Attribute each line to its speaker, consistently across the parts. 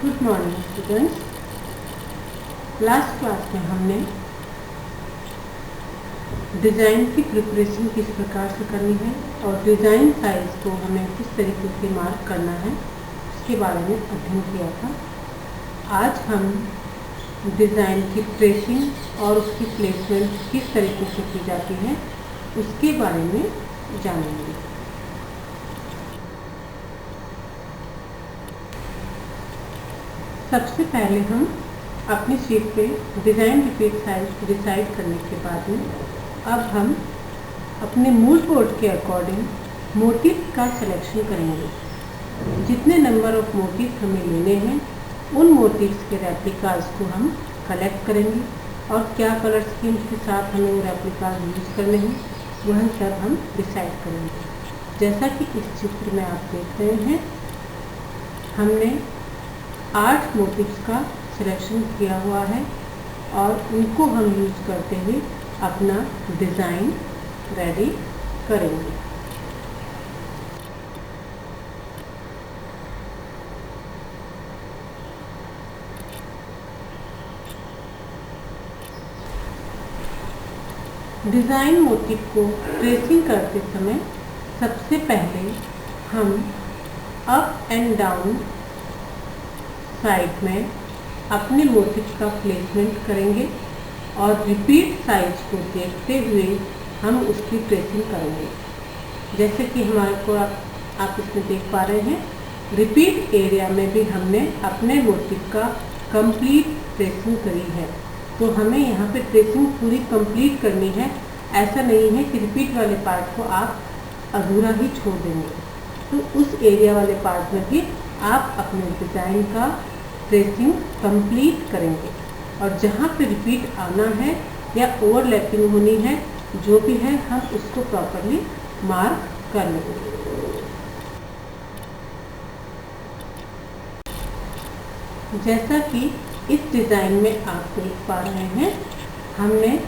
Speaker 1: Good morning students. Last class में हमने design की प्रिपरेशन किस प्रकार से करनी है और डिज़ाइन साइज को हमें किस तरीके से मार्क करना है उसके बारे में अध्ययन किया था। आज हम डिज़ाइन की ट्रेसिंग और उसकी प्लेसमेंट किस तरीके से की जाती है उसके बारे में जानेंगे। सबसे पहले हम अपनी शीट पे डिज़ाइन रिपीट साइज डिसाइड करने के बाद में अब हम अपने मूड बोर्ड के अकॉर्डिंग मोटिव का सिलेक्शन करेंगे। जितने नंबर ऑफ मोटिव हमें लेने हैं उन मोटिव्स के रेप्लिकाज को हम कलेक्ट करेंगे और क्या कलर स्कीम्स के साथ हमें वो रेप्लिकाज यूज़ करने हैं वह सब हम डिसाइड करेंगे। जैसा कि इस चित्र में आप देख रहे हैं, हमने 8 मोटिव्स का सिलेक्शन किया हुआ है और उनको हम यूज करते हुए अपना डिज़ाइन रेडी करेंगे। डिज़ाइन मोटिव को ट्रेसिंग करते समय सबसे पहले हम अप एंड डाउन साइड में अपने मोटिव का प्लेसमेंट करेंगे और रिपीट साइज को देखते हुए हम उसकी ट्रेसिंग करेंगे। जैसे कि हमारे को आप इसमें देख पा रहे हैं, रिपीट एरिया में भी हमने अपने मोटिव का कंप्लीट ट्रेसिंग करी है। तो हमें यहाँ पे ट्रेसिंग पूरी कंप्लीट करनी है। ऐसा नहीं है कि रिपीट वाले पार्ट को आप अधूरा ही छोड़ देंगे। तो उस एरिया वाले पार्ट में भी आप अपने डिज़ाइन का ट्रेसिंग कंप्लीट करेंगे और जहाँ पे रिपीट आना है या ओवरलैपिंग होनी है, जो भी है, हम उसको प्रॉपरली मार्क कर लेंगे। जैसा कि इस डिज़ाइन में आप देख पा रहे हैं, हमने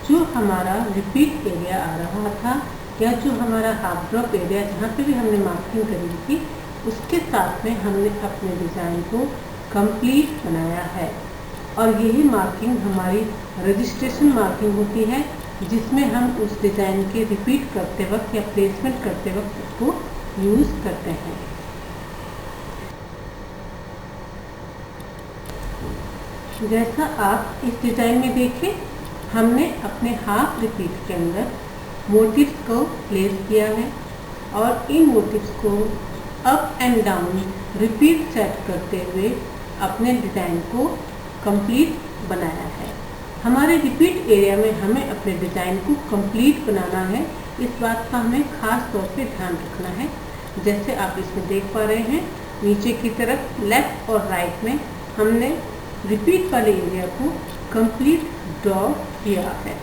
Speaker 1: जो हमारा रिपीट एरिया आ रहा था या जो हमारा हाफ ड्रॉप एरिया जहाँ पे भी हमने मार्किंग करी थी उसके साथ में हमने अपने डिज़ाइन को कंप्लीट बनाया है। और यही मार्किंग हमारी रजिस्ट्रेशन मार्किंग होती है, जिसमें हम उस डिज़ाइन के रिपीट करते वक्त या प्लेसमेंट करते वक्त उसको यूज़ करते हैं। जैसा आप इस डिज़ाइन में देखें, हमने अपने हाफ रिपीट के अंदर मोटिव्स को प्लेस किया है और इन मोटिव्स को up and down repeat set करते हुए अपने डिज़ाइन को कंप्लीट बनाया है। हमारे रिपीट एरिया में हमें अपने डिज़ाइन को कंप्लीट बनाना है। इस बात का हमें ख़ास तौर पे ध्यान रखना है। जैसे आप इसमें देख पा रहे हैं, नीचे की तरफ लेफ़्ट और राइट में हमने रिपीट वाले एरिया को कंप्लीट ड्रॉ किया है।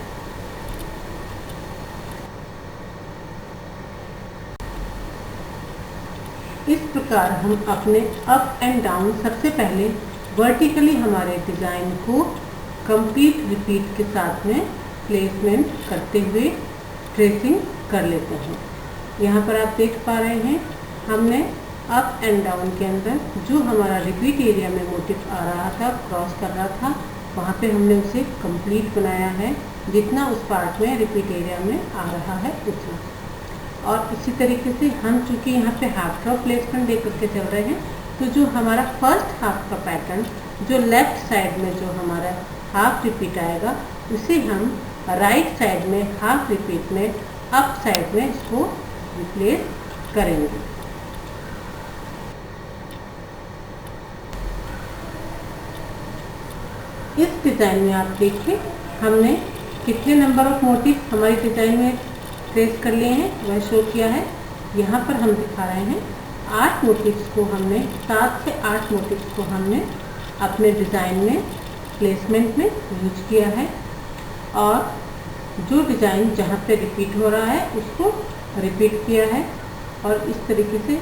Speaker 1: इस प्रकार हम अपने अप एंड डाउन सबसे पहले वर्टिकली हमारे डिज़ाइन को कंप्लीट रिपीट के साथ में प्लेसमेंट करते हुए ट्रेसिंग कर लेते हैं। यहाँ पर आप देख पा रहे हैं, हमने अप एंड डाउन के अंदर जो हमारा रिपीट एरिया में मोटिव आ रहा था, क्रॉस कर रहा था, वहाँ पे हमने उसे कंप्लीट बनाया है। जितना उस पार्ट में रिपीट एरिया में आ रहा है उतना। और इसी तरीके से हम चूँकि यहाँ पे हाफ ड्रॉप प्लेसमेंट दे करके चल रहे हैं, तो जो हमारा फर्स्ट हाफ का पैटर्न जो लेफ़्ट साइड में जो हमारा हाफ रिपीट आएगा, उसे हम राइट साइड में हाफ रिपीट में अप साइड में इसको रिप्लेस करेंगे। इस डिज़ाइन में आप देखिए, हमने कितने नंबर ऑफ मोटिव हमारी डिज़ाइन में ट्रेस कर लिए हैं वह शो किया है। यहाँ पर हम दिखा रहे हैं 8 मोटिव्स को हमने 7 से 8 मोटिव्स को हमने अपने डिज़ाइन में प्लेसमेंट में यूज किया है और जो डिज़ाइन जहाँ पे रिपीट हो रहा है उसको रिपीट किया है और इस तरीके से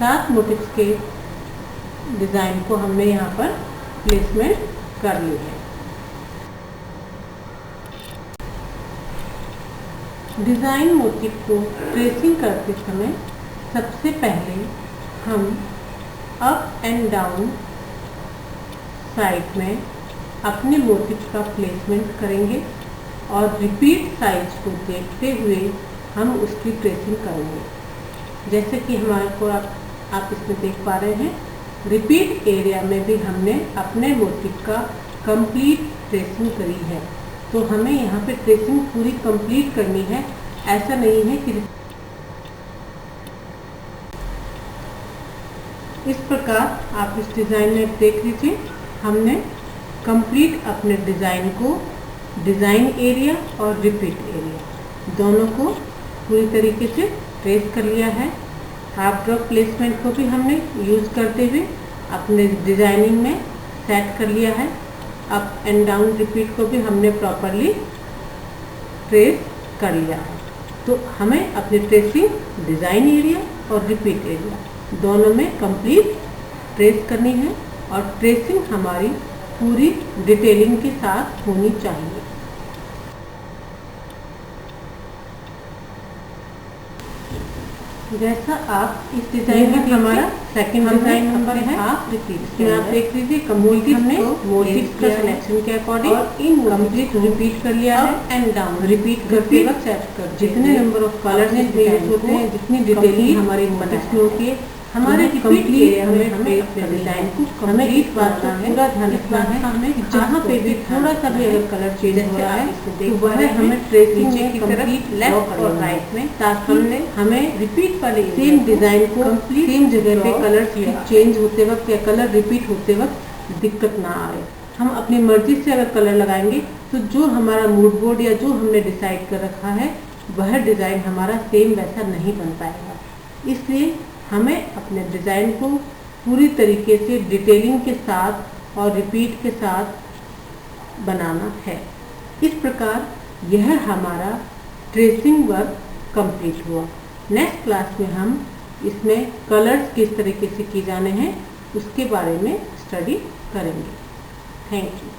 Speaker 1: 7 मोटिव्स के डिज़ाइन को हमने यहाँ पर प्लेसमेंट कर ली है। डिज़ाइन मोटिव को ट्रेसिंग करते समय सबसे पहले हम अप एंड डाउन साइड में अपने मोटिव का प्लेसमेंट करेंगे और रिपीट साइज को देखते हुए हम उसकी ट्रेसिंग करेंगे। जैसे कि हमारे को आप इसमें देख पा रहे हैं, रिपीट एरिया में भी हमने अपने मोटिव का कंप्लीट ट्रेसिंग करी है। तो हमें यहाँ पे ट्रेसिंग पूरी कंप्लीट करनी है, ऐसा नहीं है कि इस प्रकार आप इस डिज़ाइन में देख लीजिए, हमने कंप्लीट अपने डिज़ाइन को डिज़ाइन एरिया और रिपीट एरिया दोनों को पूरी तरीके से ट्रेस कर लिया है। हाफ ड्रॉप प्लेसमेंट को भी हमने यूज़ करते हुए अपने डिज़ाइनिंग में सेट कर लिया है। अप एंड डाउन रिपीट को भी हमने प्रॉपरली ट्रेस कर लिया है। तो हमें अपनी ट्रेसिंग डिज़ाइन एरिया और रिपीट एरिया दोनों में कंप्लीट ट्रेस करनी है और ट्रेसिंग हमारी पूरी डिटेलिंग के साथ होनी चाहिए। जैसा आप इस डिजाइन में हमारा सेकंड डिजाइन नंबर है हाफ रिपीट, आप देख लीजिए मोटिव का सिलेक्शन के अकॉर्डिंग और इन कंप्लीट रिपीट कर लिया है एंड डाउन रिपीट करते वक्त सेट कर जितने नंबर ऑफ कलर्स यूज होते हैं, जितनी डिटेलिंग हमारी मोटिव में होती है, हमारे कंप्लीट एरिया में हमें अपने डिजाइन को हमें इस बात का पूरा ध्यान रखना है हमें जहाँ पे भी थोड़ा सा भी अगर कलर चेंज हो रहा है तो वह हमें ट्रेस नीचे की तरफ लेफ्ट और राइट में, ताकि हमें रिपीट वाले सेम डिजाइन को सेम जगह पे कलर चेंज होते वक्त या कलर रिपीट होते वक्त दिक्कत ना आए। हम अपनी मर्जी से अगर कलर लगाएंगे तो जो हमारा मूड बोर्ड या जो हमने डिसाइड कर रखा है वह डिजाइन हमारा सेम वैसा नहीं बन पाएगा। इसलिए हमें अपने डिज़ाइन को पूरी तरीके से डिटेलिंग के साथ और रिपीट के साथ बनाना है। इस प्रकार यह हमारा ट्रेसिंग वर्क कंप्लीट हुआ। नेक्स्ट क्लास में हम इसमें कलर्स किस तरीके से किए जाने हैं उसके बारे में स्टडी करेंगे। Thank you.